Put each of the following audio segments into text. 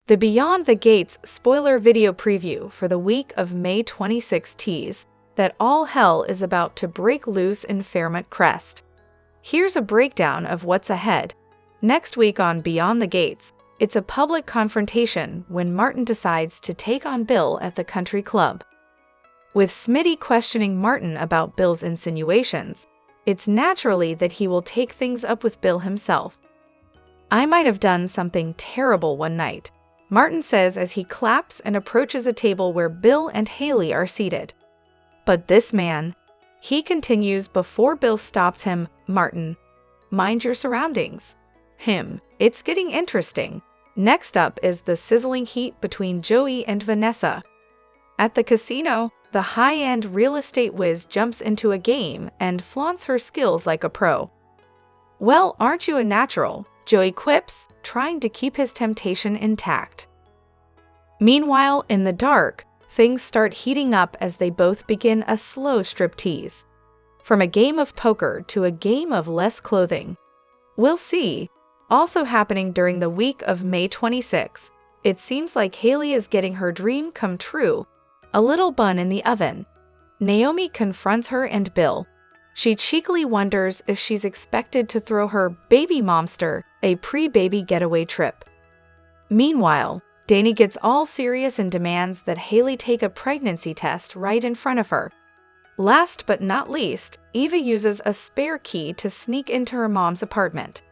The Beyond the Gates spoiler video preview for the week of May 26 tease that all hell is about to break loose in Fairmont Crest. Here's a breakdown of what's ahead. Next week on Beyond the Gates, it's a public confrontation when Martin decides to take on Bill at the country club. With Smitty questioning Martin about Bill's insinuations, it's naturally that he will take things up with Bill himself. "I might have done something terrible one night," Martin says as he claps and approaches a table where Bill and Haley are seated. "But this man," he continues before Bill stops him. "Martin, mind your surroundings." It's getting interesting. Next up is the sizzling heat between Joey and Vesenna. At the casino, the high-end real estate whiz jumps into a game and flaunts her skills like a pro. "Well, aren't you a natural?" Joey quips, trying to keep his temptation intact. Meanwhile, in the dark, things start heating up as they both begin a slow striptease. From a game of poker to a game of less clothing. We'll see. Also happening during the week of May 26, it seems like Haley is getting her dream come true. A little bun in the oven. Naomi confronts her and Bill. She cheekily wonders if she's expected to throw her baby momster a pre-baby getaway trip. Meanwhile, Danny gets all serious and demands that Haley take a pregnancy test right in front of her. Last but not least, Eva uses a spare key to sneak into her mom's apartment.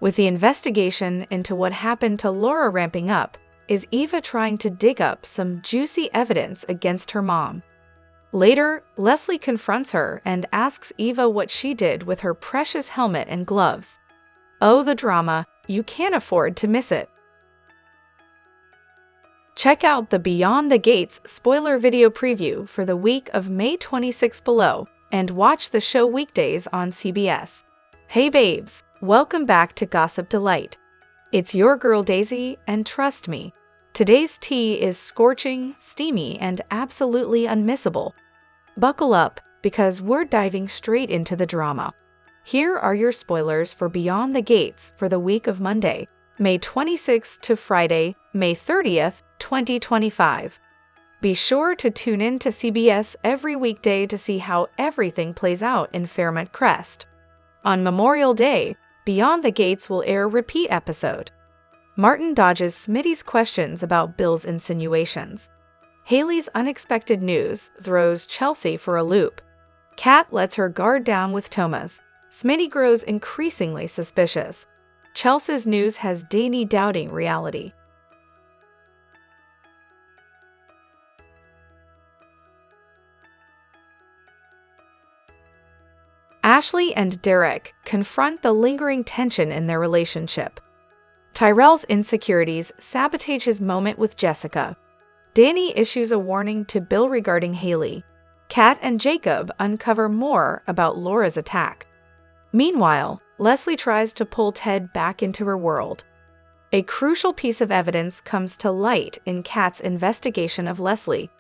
With the investigation into what happened to Laura ramping up, is Eva trying to dig up some juicy evidence against her mom. Later, Leslie confronts her and asks Eva what she did with her precious helmet and gloves. Oh, the drama, you can't afford to miss it. Check out the Beyond the Gates spoiler video preview for the week of May 26 below, and watch the show weekdays on CBS. Hey babes, welcome back to Gossip Delight. It's your girl Daisy, and trust me, today's tea is scorching, steamy, and absolutely unmissable. Buckle up, because we're diving straight into the drama. Here are your spoilers for Beyond the Gates for the week of Monday, May 26th to Friday, May 30th, 2025. Be sure to tune in to CBS every weekday to see how everything plays out in Fairmont Crest. On Memorial Day, Beyond the Gates will air a repeat episode. Martin dodges Smitty's questions about Bill's insinuations. Haley's unexpected news throws Chelsea for a loop. Kat lets her guard down with Thomas. Smitty grows increasingly suspicious. Chelsea's news has Danny doubting reality. Ashley and Derek confront the lingering tension in their relationship. Tyrell's insecurities sabotage his moment with Jessica. Danny issues a warning to Bill regarding Haley. Kat and Jacob uncover more about Laura's attack. Meanwhile, Leslie tries to pull Ted back into her world. A crucial piece of evidence comes to light in Kat's investigation of Leslie.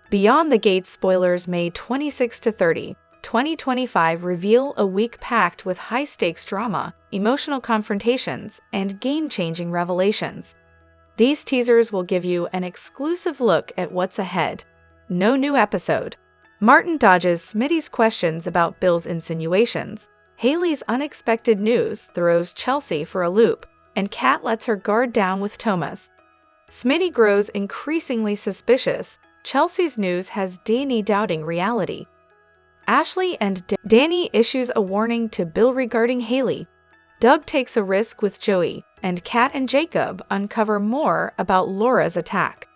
Beyond the Gates spoilers May 26 to 30, 2025 reveal a week packed with high-stakes drama, emotional confrontations, and game-changing revelations. These teasers will give you an exclusive look at what's ahead. No new episode. Martin dodges Smitty's questions about Bill's insinuations. Haley's unexpected news throws Chelsea for a loop, and Kat lets her guard down with Thomas. Smitty grows increasingly suspicious. Chelsea's news has Danny doubting reality. Ashley and Danny issues a warning to Bill regarding Haley. Doug takes a risk with Joey, and Kat and Jacob uncover more about Laura's attack.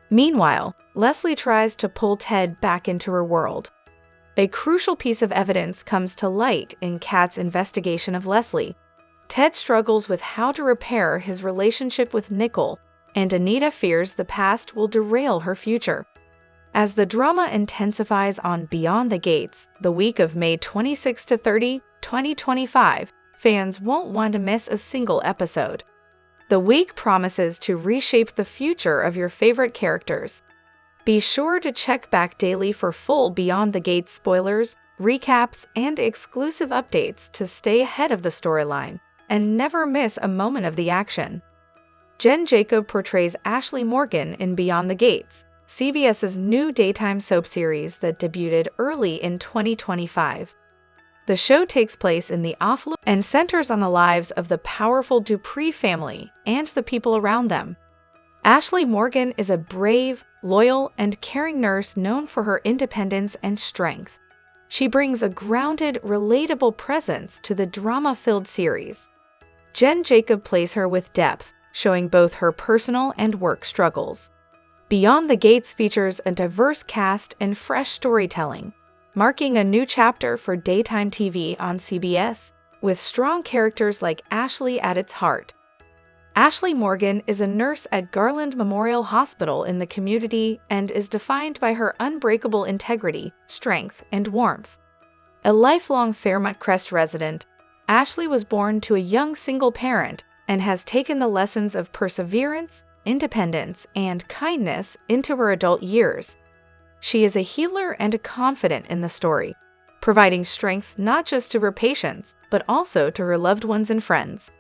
Meanwhile, Leslie tries to pull Ted back into her world. A crucial piece of evidence comes to light in Kat's investigation of Leslie. Ted struggles with how to repair his relationship with Nicole, and Anita fears the past will derail her future. As the drama intensifies on Beyond the Gates, the week of May 26 to 30, 2025, fans won't want to miss a single episode. The week promises to reshape the future of your favorite characters. Be sure to check back daily for full Beyond the Gates spoilers, recaps, and exclusive updates to stay ahead of the storyline and never miss a moment of the action. Jen Jacob portrays Ashley Morgan in Beyond the Gates, CBS's new daytime soap series that debuted early in 2025. The show takes place in the affluent and centers on the lives of the powerful Dupree family and the people around them. Ashley Morgan is a brave, loyal, and caring nurse known for her independence and strength. She brings a grounded, relatable presence to the drama-filled series. Jen Jacob plays her with depth, showing both her personal and work struggles. Beyond the Gates features a diverse cast and fresh storytelling, marking a new chapter for daytime TV on CBS, with strong characters like Ashley at its heart. Ashley Morgan is a nurse at Garland Memorial Hospital in the community and is defined by her unbreakable integrity, strength, and warmth. A lifelong Fairmont Crest resident, Ashley was born to a young single parent and has taken the lessons of perseverance, independence, and kindness into her adult years. She is a healer and a confidant in the story, providing strength not just to her patients, but also to her loved ones and friends.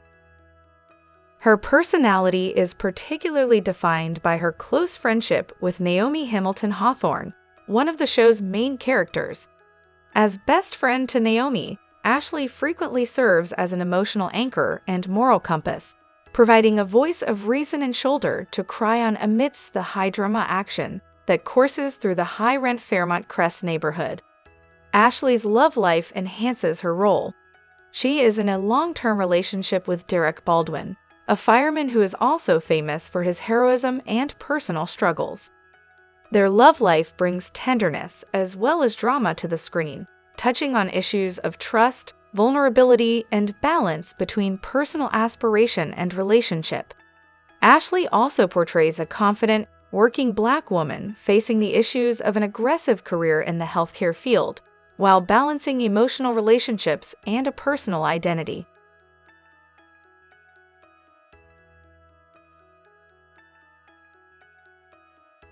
Her personality is particularly defined by her close friendship with Naomi Hamilton Hawthorne, one of the show's main characters. As best friend to Naomi, Ashley frequently serves as an emotional anchor and moral compass, providing a voice of reason and shoulder to cry on amidst the high-drama action that courses through the high-rent Fairmont Crest neighborhood. Ashley's love life enhances her role. She is in a long-term relationship with Derek Baldwin, a fireman who is also famous for his heroism and personal struggles. Their love life brings tenderness as well as drama to the screen, touching on issues of trust, vulnerability, and balance between personal aspiration and relationship. Ashley also portrays a confident, working Black woman facing the issues of an aggressive career in the healthcare field, while balancing emotional relationships and a personal identity.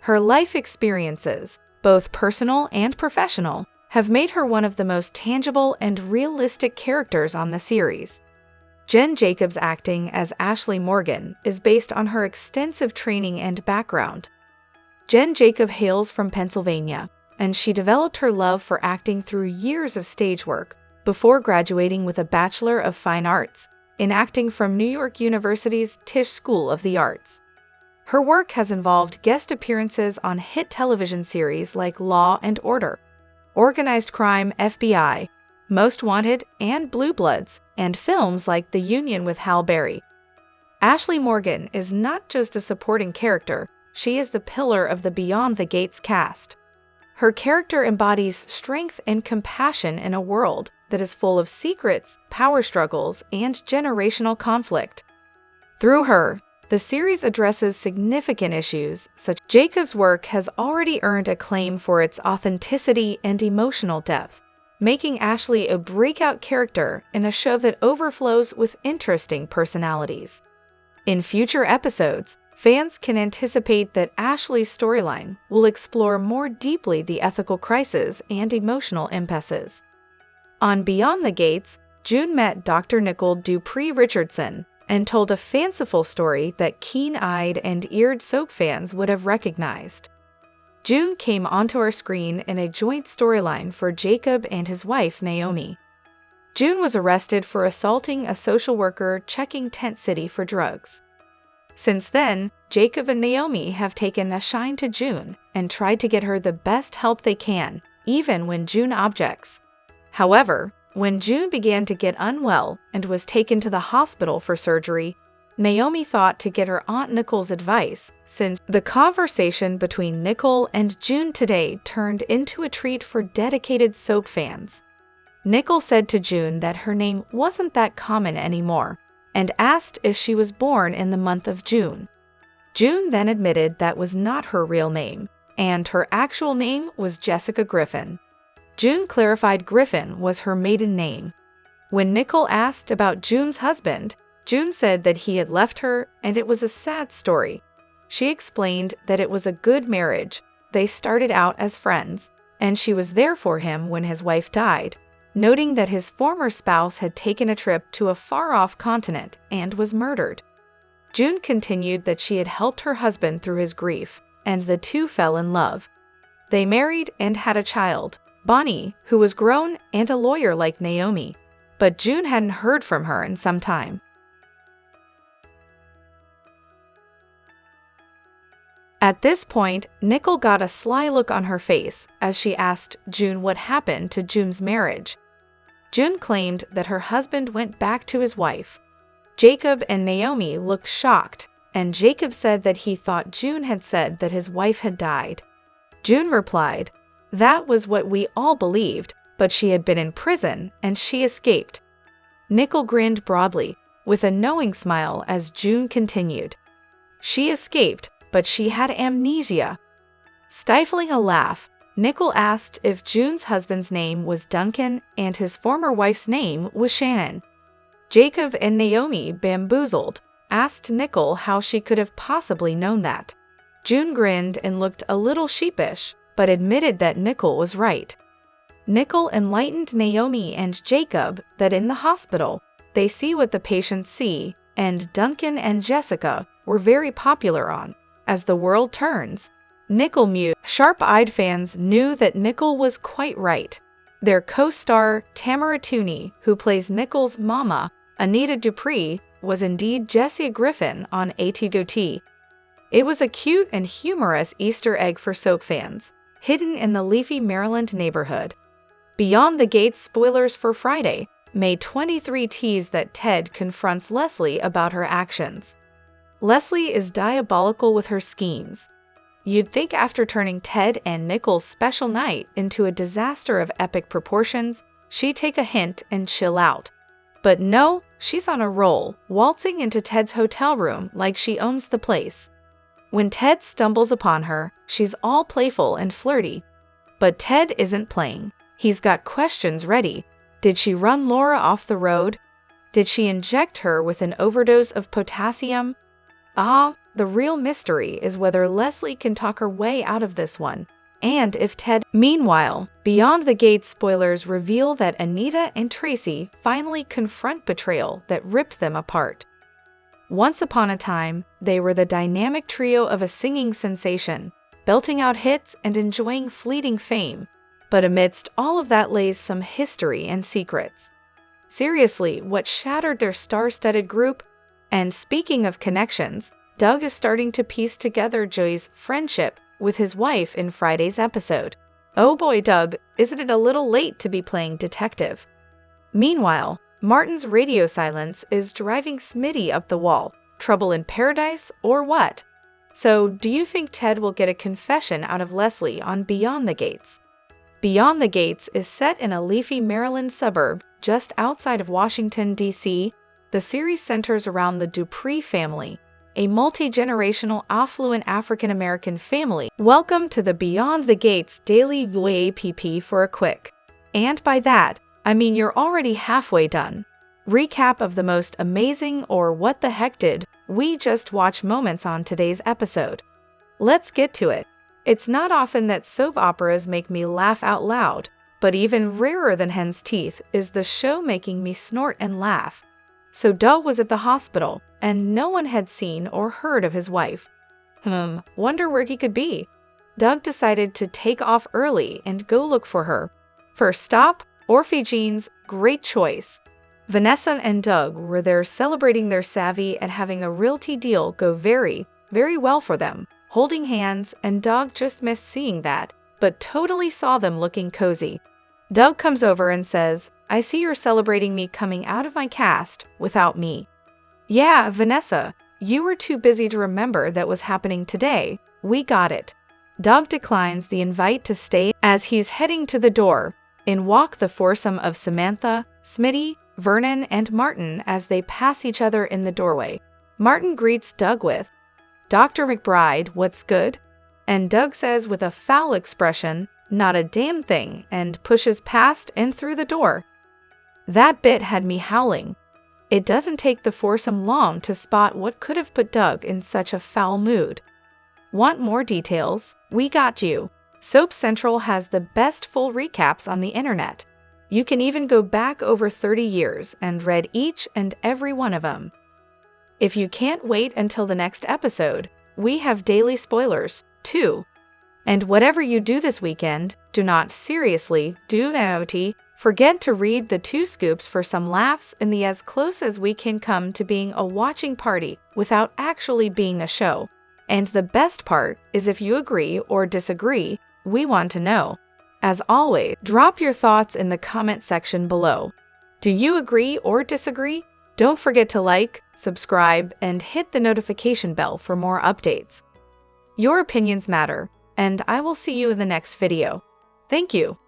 Her life experiences, both personal and professional, have made her one of the most tangible and realistic characters on the series. Jen Jacobs' acting as Ashley Morgan is based on her extensive training and background. Jen Jacob hails from Pennsylvania, and she developed her love for acting through years of stage work before graduating with a Bachelor of Fine Arts in acting from New York University's Tisch School of the Arts. Her work has involved guest appearances on hit television series like Law and Order, Organized Crime FBI, Most Wanted, and Blue Bloods, and films like The Union with Halle Berry. Ashley Morgan is not just a supporting character, she is the pillar of the Beyond the Gates cast. Her character embodies strength and compassion in a world that is full of secrets, power struggles, and generational conflict. Through her, the series addresses significant issues such as Jacob's work has already earned acclaim for its authenticity and emotional depth, making Ashley a breakout character in a show that overflows with interesting personalities. In future episodes, fans can anticipate that Ashley's storyline will explore more deeply the ethical crisis and emotional impasses. On Beyond the Gates, June met Dr. Nicole Dupree Richardson and told a fanciful story that keen-eyed and eared soap fans would have recognized. June came onto our screen in a joint storyline for Jacob and his wife, Naomi. June was arrested for assaulting a social worker checking Tent City for drugs. Since then, Jacob and Naomi have taken a shine to June and tried to get her the best help they can, even when June objects. However, when June began to get unwell and was taken to the hospital for surgery, Naomi thought to get her Aunt Nicole's advice, since the conversation between Nicole and June today turned into a treat for dedicated soap fans. Nicole said to June that her name wasn't that common anymore, and asked if she was born in the month of June. June then admitted that was not her real name, and her actual name was Jessica Griffin. June clarified Griffin was her maiden name. When Nicole asked about June's husband, June said that he had left her and it was a sad story. She explained that it was a good marriage, they started out as friends, and she was there for him when his wife died, noting that his former spouse had taken a trip to a far-off continent and was murdered. June continued that she had helped her husband through his grief, and the two fell in love. They married and had a child, Bonnie, who was grown and a lawyer like Naomi. But June hadn't heard from her in some time. At this point, Nicole got a sly look on her face as she asked June what happened to June's marriage. June claimed that her husband went back to his wife. Jacob and Naomi looked shocked, and Jacob said that he thought June had said that his wife had died. June replied, "That was what we all believed, but she had been in prison and she escaped." Nicole grinned broadly, with a knowing smile as June continued, "She escaped, but she had amnesia." Stifling a laugh, Nicole asked if June's husband's name was Duncan and his former wife's name was Shannon. Jacob and Naomi, bamboozled, asked Nicole how she could have possibly known that. June grinned and looked a little sheepish, but admitted that Nicole was right. Nicole enlightened Naomi and Jacob that in the hospital, they see what the patients see, and Duncan and Jessica were very popular on As the World Turns. Nicole mused. Sharp-eyed fans knew that Nicole was quite right. Their co-star, Tamara Tooney, who plays Nicole's mama, Anita Dupree, was indeed Jessie Griffin on AT&T. It was a cute and humorous Easter egg for soap fans, hidden in the leafy Maryland neighborhood. Beyond the Gates spoilers for Friday, May 23 teased that Ted confronts Leslie about her actions. Leslie is diabolical with her schemes. You'd think after turning Ted and Nicole's special night into a disaster of epic proportions, she'd take a hint and chill out. But no, she's on a roll, waltzing into Ted's hotel room like she owns the place. When Ted stumbles upon her, she's all playful and flirty. But Ted isn't playing. He's got questions ready. Did she run Laura off the road? Did she inject her with an overdose of potassium? The real mystery is whether Leslie can talk her way out of this one, and if Ted. Meanwhile, Beyond the Gates spoilers reveal that Anita and Tracy finally confront betrayal that ripped them apart. Once upon a time, they were the dynamic trio of a singing sensation, belting out hits and enjoying fleeting fame. But amidst all of that lays some history and secrets. Seriously, what shattered their star-studded group? And speaking of connections, Doug is starting to piece together Joey's friendship with his wife in Friday's episode. Oh boy, Doug, isn't it a little late to be playing detective? Meanwhile, Martin's radio silence is driving Smitty up the wall. Trouble in paradise or what? So, do you think Ted will get a confession out of Leslie on Beyond the Gates? Beyond the Gates is set in a leafy Maryland suburb just outside of Washington, D.C. The series centers around the Dupree family, a multi-generational affluent African-American family. Welcome to the Beyond the Gates Daily UAPP for a quick. And by that, I mean you're already halfway done. Recap of the most amazing or what the heck did we just watch moments on today's episode. Let's get to it. It's not often that soap operas make me laugh out loud, but even rarer than hen's teeth is the show making me snort and laugh. So Doug was at the hospital, and no one had seen or heard of his wife. Wonder where he could be. Doug decided to take off early and go look for her. First stop, Orphe Jeans, great choice. Vesenna and Doug were there celebrating their savvy at having a realty deal go very, very well for them, holding hands, and Doug just missed seeing that, but totally saw them looking cozy. Doug comes over and says, "I see you're celebrating me coming out of my cast without me." "Yeah, Vanessa, you were too busy to remember that was happening today. We got it." Doug declines the invite to stay as he's heading to the door. In walk the foursome of Samantha, Smitty, Vernon, and Martin as they pass each other in the doorway. Martin greets Doug with, "Dr. McBride, what's good?" And Doug says with a foul expression, "Not a damn thing," and pushes past and through the door. That bit had me howling. It doesn't take the foursome long to spot what could have put Doug in such a foul mood. Want more details? We got you. Soap Central has the best full recaps on the internet. You can even go back over 30 years and read each and every one of them. If you can't wait until the next episode, we have daily spoilers, too. And whatever you do this weekend, do not forget to read the 2 scoops for some laughs in the as close as we can come to being a watching party without actually being a show. And the best part is if you agree or disagree, we want to know. As always, drop your thoughts in the comment section below. Do you agree or disagree? Don't forget to like, subscribe, and hit the notification bell for more updates. Your opinions matter, and I will see you in the next video. Thank you.